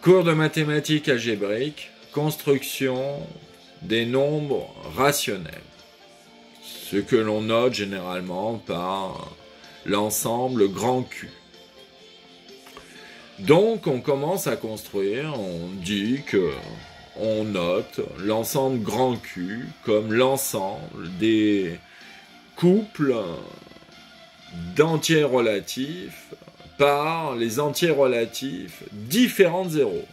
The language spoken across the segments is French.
Cours de mathématiques algébriques, construction des nombres rationnels. Ce que l'on note généralement par l'ensemble grand Q. Donc on commence à construire, on dit que on note l'ensemble grand Q comme l'ensemble des couples d'entiers relatifs par les entiers relatifs différents de 0.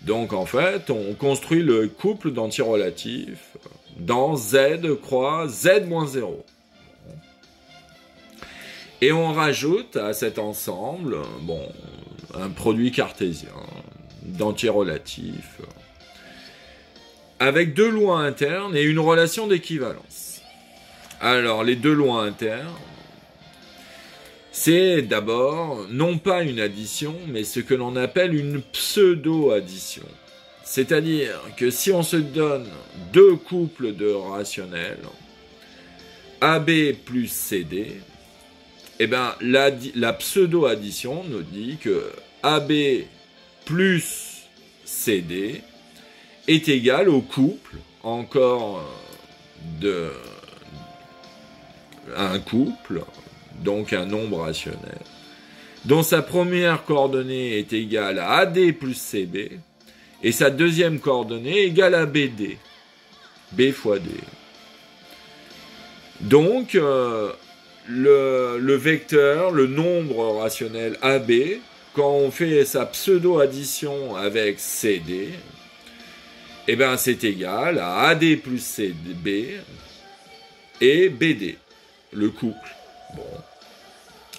Donc en fait, on construit le couple d'entiers relatifs dans Z croix Z moins 0. Et on rajoute à cet ensemble, un produit cartésien d'entiers relatifs avec deux lois internes et une relation d'équivalence. Alors les deux lois internes, c'est d'abord, non pas une addition, mais ce que l'on appelle une pseudo-addition. C'est-à-dire que si on se donne deux couples de rationnels, AB plus CD, eh ben, la pseudo-addition nous dit que AB plus CD est égal au couple, encore un couple, donc un nombre rationnel, dont sa première coordonnée est égale à AD plus CB, et sa deuxième coordonnée est égale à BD, B fois D. Donc, le vecteur, le nombre rationnel AB, quand on fait sa pseudo-addition avec CD, eh ben c'est égal à AD plus CB et BD, le couple. Bon.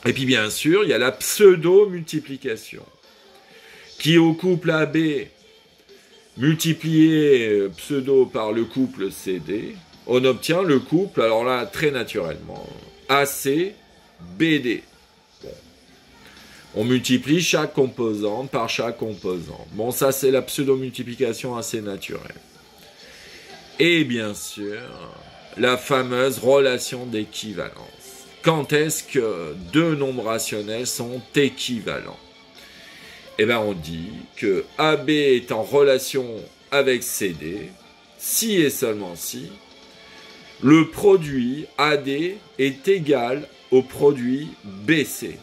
Et puis bien sûr, il y a la pseudo-multiplication, qui au couple AB multiplié pseudo par le couple CD, on obtient le couple, alors là, très naturellement, AC, BD. Bon. On multiplie chaque composante par chaque composante. Bon, ça c'est la pseudo-multiplication assez naturelle. Et bien sûr, la fameuse relation d'équivalence. Quand est-ce que deux nombres rationnels sont équivalents? Eh bien, on dit que AB est en relation avec CD, si et seulement si, le produit AD est égal au produit BC.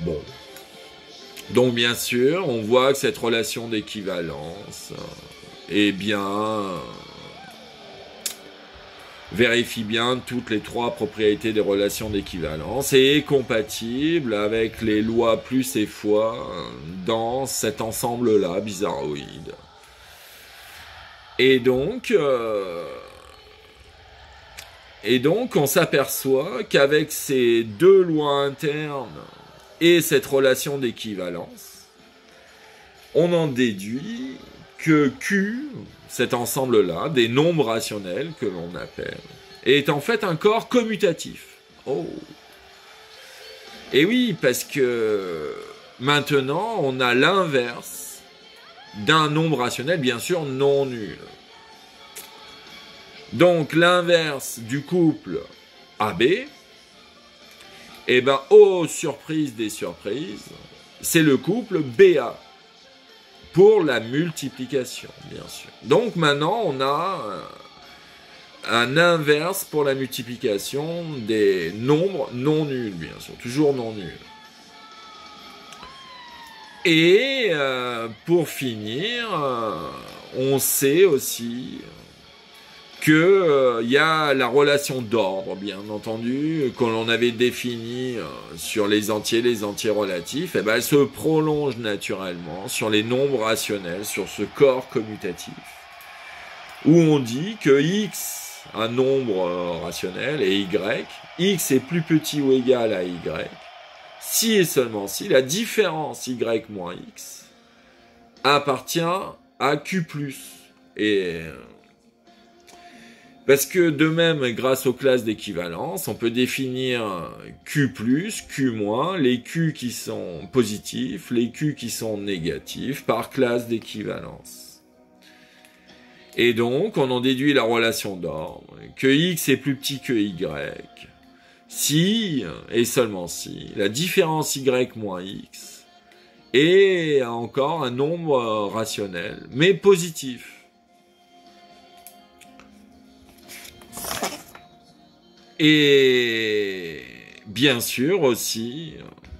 Bon. Donc, bien sûr, on voit que cette relation d'équivalence, vérifie bien toutes les trois propriétés des relations d'équivalence et est compatible avec les lois plus et fois dans cet ensemble-là bizarroïde. Et donc, on s'aperçoit qu'avec ces deux lois internes et cette relation d'équivalence, on en déduit que Q, cet ensemble-là, des nombres rationnels que l'on appelle, est en fait un corps commutatif. Oh. Et oui, parce que maintenant, on a l'inverse d'un nombre rationnel, bien sûr, non nul. Donc, l'inverse du couple AB, eh ben, oh, surprise des surprises, c'est le couple BA. Pour la multiplication, bien sûr. Donc maintenant, on a un inverse pour la multiplication des nombres non nuls, bien sûr. Toujours non nuls. Et pour finir, on sait aussi qu'il y a la relation d'ordre, bien entendu, que l'on avait définie sur les entiers relatifs, et ben elle se prolonge naturellement sur les nombres rationnels, sur ce corps commutatif, où on dit que x, un nombre rationnel, et y, x est plus petit ou égal à y, si et seulement si la différence y moins x appartient à q+. Et parce que de même, grâce aux classes d'équivalence, on peut définir Q+, Q-, les Q qui sont positifs, les Q qui sont négatifs, par classe d'équivalence. Et donc, on en déduit la relation d'ordre, que X est plus petit que Y, si, et seulement si, la différence Y moins X et encore un nombre rationnel, mais positif. Et bien sûr aussi,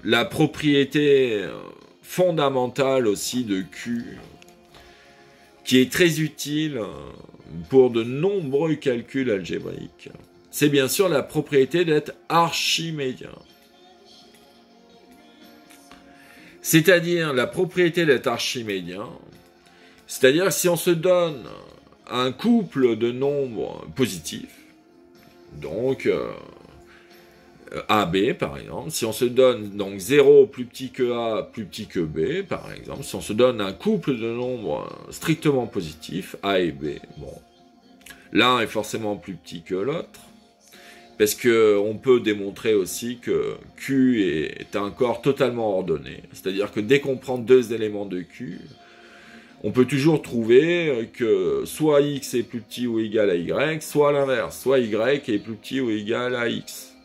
la propriété fondamentale aussi de Q, qui est très utile pour de nombreux calculs algébriques, c'est bien sûr la propriété d'être archimédien. C'est-à-dire la propriété d'être archimédien, c'est-à-dire si on se donne un couple de nombres positifs, donc AB par exemple, si on se donne donc 0 plus petit que A plus petit que B par exemple, si on se donne un couple de nombres strictement positifs, A et B, bon, l'un est forcément plus petit que l'autre, parce qu'on peut démontrer aussi que Q est un corps totalement ordonné, c'est-à-dire que dès qu'on prend deux éléments de Q, on peut toujours trouver que soit X est plus petit ou égal à Y, soit l'inverse, soit Y est plus petit ou égal à X.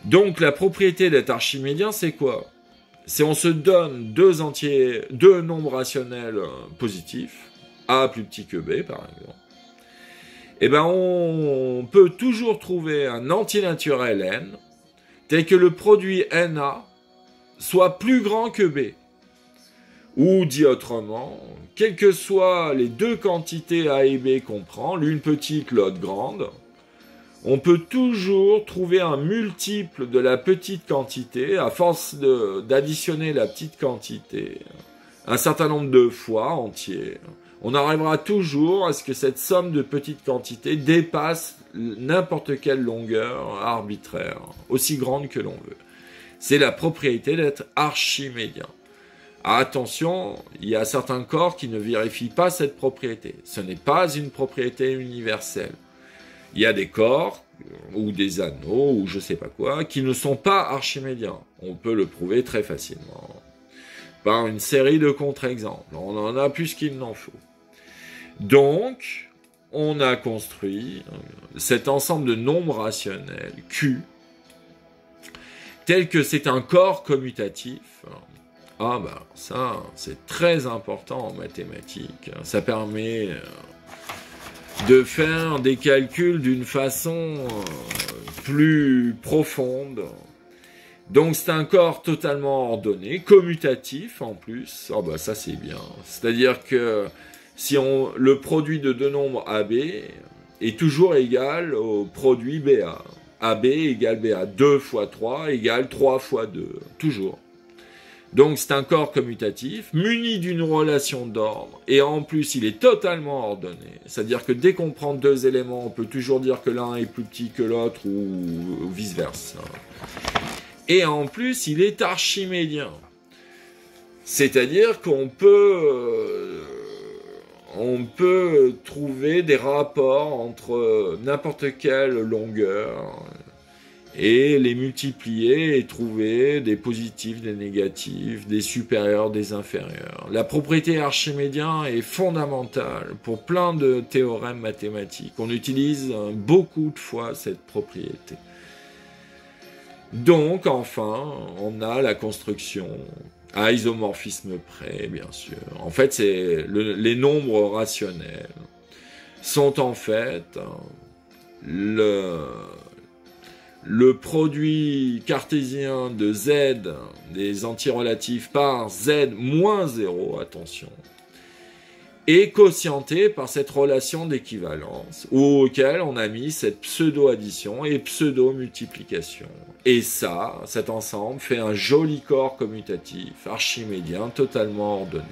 Donc la propriété d'être archimédien, c'est quoi? C'est on se donne deux nombres rationnels positifs, A plus petit que B par exemple, et ben on peut toujours trouver un antinaturel N tel que le produit NA soit plus grand que B. Ou dit autrement, quelles que soient les deux quantités A et B qu'on prend, l'une petite, l'autre grande, on peut toujours trouver un multiple de la petite quantité, à force d'additionner la petite quantité un certain nombre de fois entier. On arrivera toujours à ce que cette somme de petites quantités dépasse n'importe quelle longueur arbitraire, aussi grande que l'on veut. C'est la propriété d'être archimédien. Attention, il y a certains corps qui ne vérifient pas cette propriété. Ce n'est pas une propriété universelle. Il y a des corps, ou des anneaux, ou je sais pas quoi, qui ne sont pas archimédiens. On peut le prouver très facilement. Par une série de contre-exemples. On en a plus qu'il n'en faut. Donc, on a construit cet ensemble de nombres rationnels, Q, tel que c'est un corps commutatif. Ah ben ça, c'est très important en mathématiques. Ça permet de faire des calculs d'une façon plus profonde. Donc c'est un corps totalement ordonné, commutatif en plus. Ah ben ça c'est bien. C'est-à-dire que si le produit de deux nombres AB est toujours égal au produit BA. AB égale BA. 2 fois 3 égale 3 fois 2. Toujours. Donc c'est un corps commutatif, muni d'une relation d'ordre, et en plus il est totalement ordonné. C'est-à-dire que dès qu'on prend deux éléments, on peut toujours dire que l'un est plus petit que l'autre, ou vice-versa. Et en plus il est archimédien. C'est-à-dire qu'on peut trouver des rapports entre n'importe quelle longueur, et les multiplier et trouver des positifs, des négatifs, des supérieurs, des inférieurs. La propriété archimédien est fondamentale pour plein de théorèmes mathématiques. On utilise beaucoup de fois cette propriété. Donc, enfin, on a la construction à isomorphisme près, bien sûr. En fait, les nombres rationnels sont en fait le produit cartésien de Z, des antirelatifs par Z moins 0, attention, est quotienté par cette relation d'équivalence, auquel on a mis cette pseudo-addition et pseudo-multiplication. Et ça, cet ensemble fait un joli corps commutatif, archimédien, totalement ordonné.